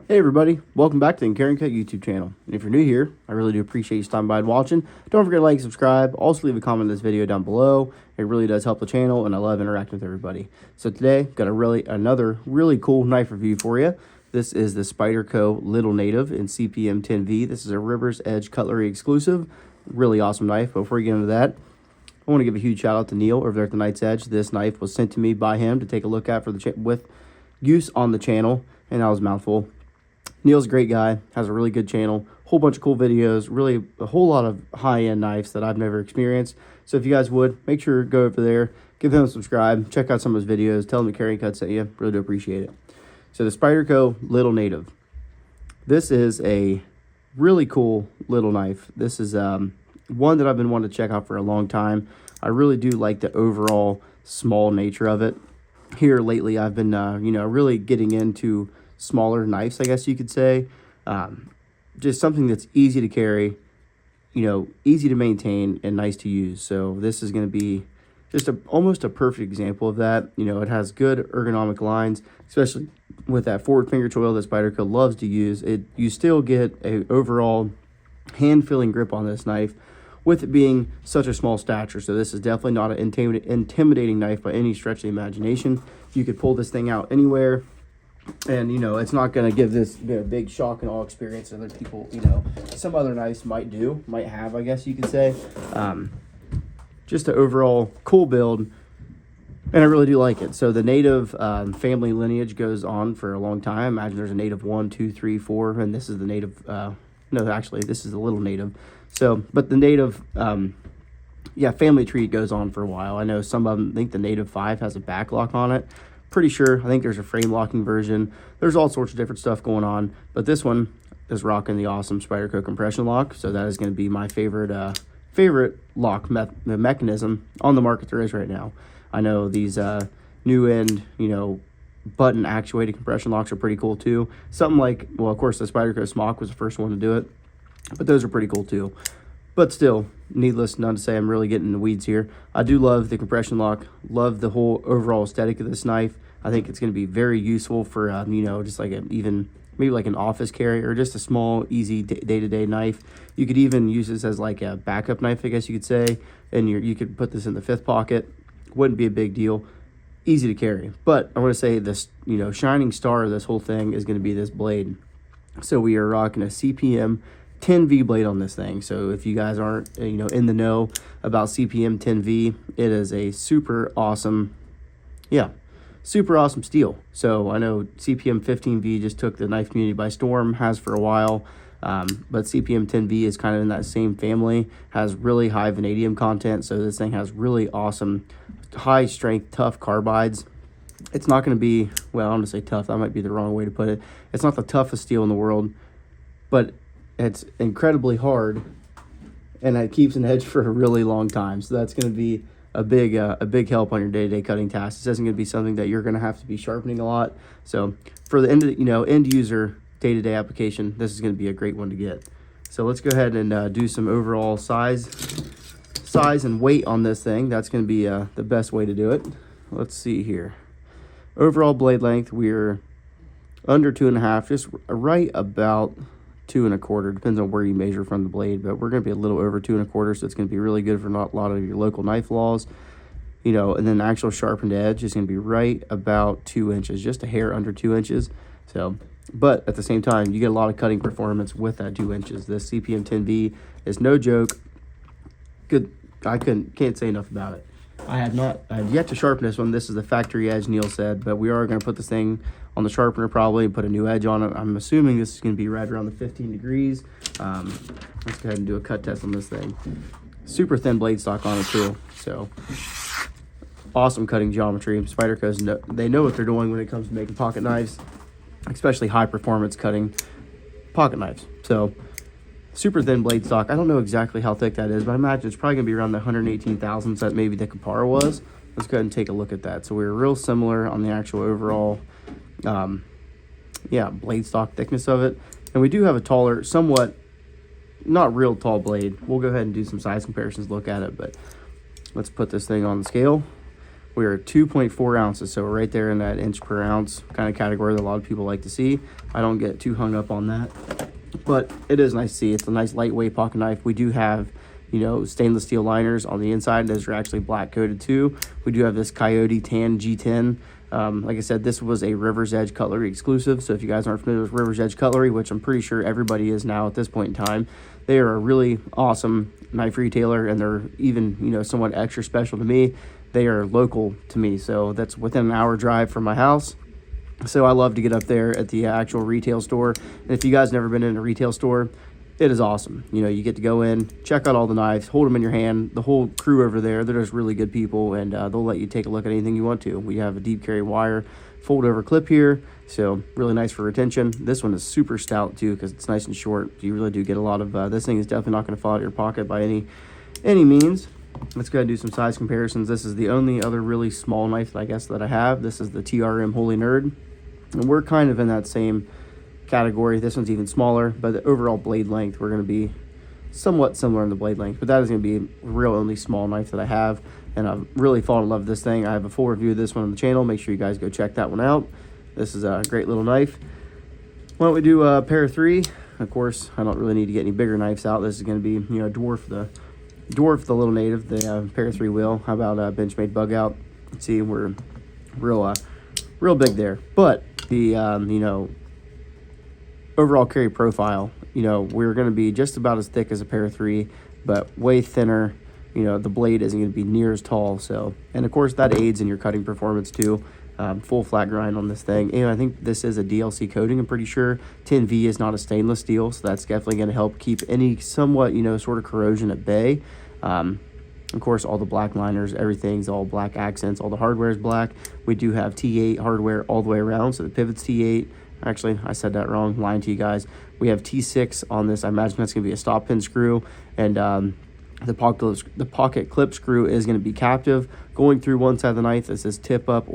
Hey everybody, welcome back to the Carryandcut YouTube channel. And if you're new here, I really do appreciate you stopping by and watching. Don't forget to like, subscribe, also leave a comment on this video down below. It really does help the channel and I love interacting with everybody. So today, got another really cool knife review for you. This is the Spyderco Little Native in CPM 10V. This is a River's Edge cutlery exclusive. Really awesome knife. But before we get into that, I want to give a huge shout out to Neil over there at the Knight's Edge. This knife was sent to me by him to take a look at for the with use on the channel, and that was a mouthful. Neil's a great guy, has a really good channel, whole bunch of cool videos, really a whole lot of high-end knives that I've never experienced. So if you guys would, make sure to go over there, give him a subscribe, check out some of his videos, tell him the Carryandcut sent you, really do appreciate it. So the Spyderco Little Native. This is a really cool little knife. This is one that I've been wanting to check out for a long time. I really do like the overall small nature of it. Here lately, I've been, really getting into smaller knives, I guess you could say. Just something that's easy to carry, easy to maintain and nice to use. So this is going to be just almost a perfect example of that. It has good ergonomic lines, especially with that forward finger choil that Spyderco loves to use. You still get a overall hand-feeling grip on this knife with it being such a small stature. So this is definitely not an intimidating knife by any stretch of the imagination. You could pull this thing out anywhere. And, it's not going to give this big shock and awe experience other people, some other knives might have, I guess you could say. Just an overall cool build, and I really do like it. So the native family lineage goes on for a long time. Imagine there's a native 1, 2, 3, 4, and this is the native, no, actually, this is the little native. So, but the native, family tree goes on for a while. I know some of them think the native 5 has a back lock on it. Pretty sure. I think there's a frame locking version. There's all sorts of different stuff going on, but this one is rocking the awesome Spyderco compression lock. So that is going to be my favorite lock mechanism on the market there is right now. I know these new end button actuated compression locks are pretty cool too. Something like, well, of course the Spyderco Smock was the first one to do it, but those are pretty cool too. But still, needless not to say, I'm really getting in the weeds here. I do love the compression lock, love the whole overall aesthetic of this knife. I think it's going to be very useful for, just like maybe like an office carry or just a small, easy day-to-day knife. You could even use this as like a backup knife, I guess you could say, and you could put this in the 5th pocket. Wouldn't be a big deal. Easy to carry. But I want to say this, shining star of this whole thing is going to be this blade. So we are rocking a CPM 10V blade on this thing. So if you guys aren't in the know about CPM 10V, it is a super awesome steel. So I know CPM 15V just took the knife community by storm, has for a while, but CPM 10V is kind of in that same family, has really high vanadium content. So this thing has really awesome high strength tough carbides. It's not going to be, well, I'm going to say tough, that might be the wrong way to put it. It's not the toughest steel in the world, but it's incredibly hard, and it keeps an edge for a really long time. So that's going to be a big help on your day-to-day cutting tasks. This isn't going to be something that you're going to have to be sharpening a lot. So for the end user day-to-day application, this is going to be a great one to get. So let's go ahead and do some overall size and weight on this thing. That's going to be the best way to do it. Let's see here. Overall blade length, we're under 2.5, just right about 2 1/4, depends on where you measure from the blade, but we're going to be a little over 2 1/4, so it's going to be really good for a lot of your local knife laws, and then the actual sharpened edge is going to be right about 2 inches, just a hair under 2 inches. So, but at the same time, you get a lot of cutting performance with that 2 inches. This CPM 10V is no joke. Good. I can't say enough about it. I have yet to sharpen this one. This is the factory edge, Neil said, but we are going to put this thing on the sharpener probably and put a new edge on it. I'm assuming this is going to be right around the 15 degrees. Let's go ahead and do a cut test on this thing. Super thin blade stock on it too. So awesome cutting geometry. Spyderco, they know what they're doing when it comes to making pocket knives, especially high performance cutting pocket knives. So super thin blade stock. I don't know exactly how thick that is, but I imagine it's probably going to be around the 118 thousandths that maybe the Kapara was. Let's go ahead and take a look at that. So we're real similar on the actual overall, blade stock thickness of it. And we do have a taller, somewhat, not real tall blade. We'll go ahead and do some size comparisons, look at it, but let's put this thing on the scale. We are 2.4 ounces, so we're right there in that inch per ounce kind of category that a lot of people like to see. I don't get too hung up on that, but it is nice to see. It's a nice lightweight pocket knife. We do have, you know, stainless steel liners on the inside. Those are actually black coated too. We do have this Coyote Tan G10. Like I said, this was a River's Edge Cutlery exclusive. So if you guys aren't familiar with River's Edge Cutlery, which I'm pretty sure everybody is now at this point in time, they are a really awesome knife retailer, and they're even, you know, somewhat extra special to me. They are local to me, so that's within an hour drive from my house. So I love to get up there at the actual retail store. And if you guys never been in a retail store, it is awesome. You know, you get to go in, check out all the knives, hold them in your hand. The whole crew over there, they're just really good people, and they'll let you take a look at anything you want to. We have a deep carry wire fold over clip here, so really nice for retention. This one is super stout too because it's nice and short. You really do get a lot of, this thing is definitely not going to fall out of your pocket by any means. Let's go ahead and do some size comparisons. This is the only other really small knife that I guess that I have. This is the TRM Holy Nerd, and we're kind of in that same category. This one's even smaller, but the overall blade length, we're going to be somewhat similar in the blade length, but that is going to be a real only small knife that I have, and I've really fallen in love with this thing. I have a full review of this one on the channel. Make sure you guys go check that one out. This is a great little knife. Why don't we do a pair of three? Of course, I don't really need to get any bigger knives out. This is going to be, you know, dwarf the little native, the pair of three wheel. How about Benchmade bug out? Let's see, we're real big there, but the you know, overall carry profile, you know, we're going to be just about as thick as a pair of three, but way thinner. You know, the blade isn't going to be near as tall. So, and of course that aids in your cutting performance too. Full flat grind on this thing, and I think this is a DLC coating. I'm pretty sure 10V is not a stainless steel, so that's definitely going to help keep any somewhat, you know, sort of corrosion at bay. Of course, all the black liners, everything's all black accents, all the hardware is black. We do have T8 hardware all the way around, so the pivot's T8. Actually, I said that wrong, lying to you guys. We have T6 on this. I imagine that's going to be a stop pin screw, and the pocket clip screw is going to be captive. Going through one side of the knife, this is tip up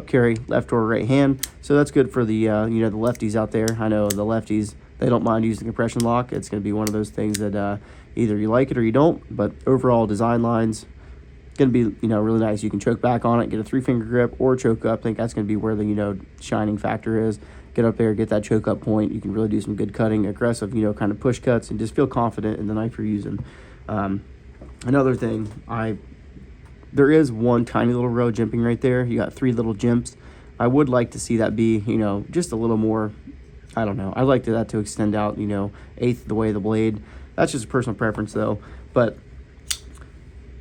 carry, left or right hand. So that's good for the you know, the lefties out there. I know the lefties, they don't mind using the compression lock. It's going to be one of those things that either you like it or you don't. But overall design lines going to be, you know, really nice. You can choke back on it, get a 3-finger grip, or choke up. I think that's going to be where the, you know, shining factor is. Get up there, get that choke up point. You can really do some good cutting, aggressive, you know, kind of push cuts, and just feel confident in the knife you're using. Another thing, there is one tiny little row jimping right there. You got 3 little jimps. I would like to see that be, you know, just a little more, I don't know. I'd like that to extend out, you know, 1/8 the way of the blade. That's just a personal preference though. But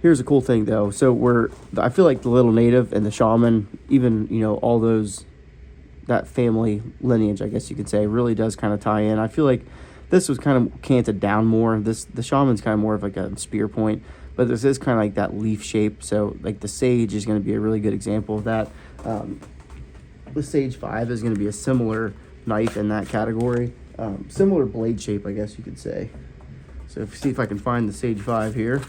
here's a cool thing though. So I feel like the little native and the shaman, even, you know, all those, that family lineage, I guess you could say, really does kind of tie in. I feel like this was kind of canted down more. The shaman's kind of more of like a spear point, but this is kind of like that leaf shape. So like the Sage is going to be a really good example of that. The Sage 5 is going to be a similar knife in that category. Similar blade shape, I guess you could say. So see if I can find the Sage 5 here.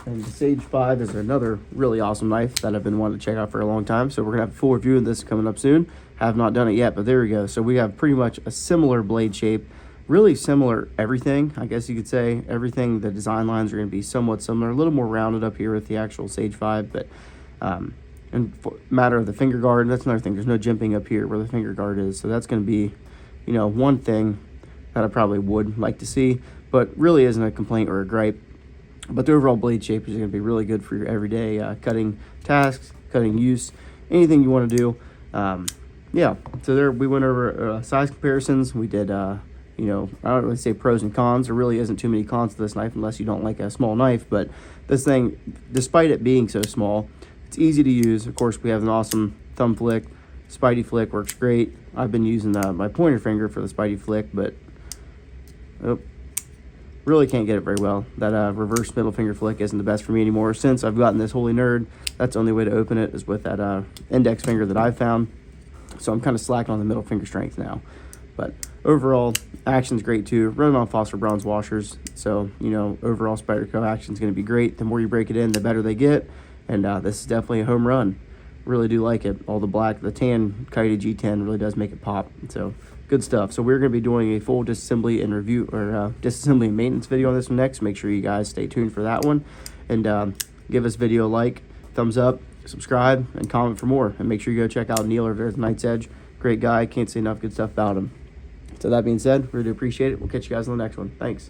And the Sage 5 is another really awesome knife that I've been wanting to check out for a long time. So we're going to have a full review of this coming up soon. Have not done it yet, but there we go. So we have pretty much a similar blade shape, really similar everything, I guess you could say. Everything, the design lines are going to be somewhat similar, a little more rounded up here with the actual Sage 5, but in matter of the finger guard, that's another thing. There's no jimping up here where the finger guard is. So that's going to be, you know, one thing that I probably would like to see, but really isn't a complaint or a gripe. But the overall blade shape is going to be really good for your everyday cutting tasks, cutting use, anything you want to do. Yeah, so there we went over size comparisons. We did, you know, I don't really say pros and cons. There really isn't too many cons to this knife unless you don't like a small knife. But this thing, despite it being so small, it's easy to use. Of course, we have an awesome thumb flick. Spidey flick works great. I've been using my pointer finger for the Spidey flick, but really can't get it very well. That reverse middle finger flick isn't the best for me anymore. Since I've gotten this Holy Nerd, that's the only way to open it is with that index finger that I've found. So I'm kind of slacking on the middle finger strength now. But overall, action's great too. Running on phosphor bronze washers. So, you know, overall Spyderco action's going to be great. The more you break it in, the better they get. And this is definitely a home run. really do like it. All the black, the tan Coyote G10 really does make it pop. So good stuff. So we're going to be doing a full disassembly and review, or disassembly and maintenance video on this one next. Make sure you guys stay tuned for that one, and give this video a like, thumbs up, subscribe, and comment for more. And make sure you go check out Neil over there at Knight's Edge. Great guy. Can't say enough good stuff about him. So that being said, really do appreciate it. We'll catch you guys on the next one. Thanks.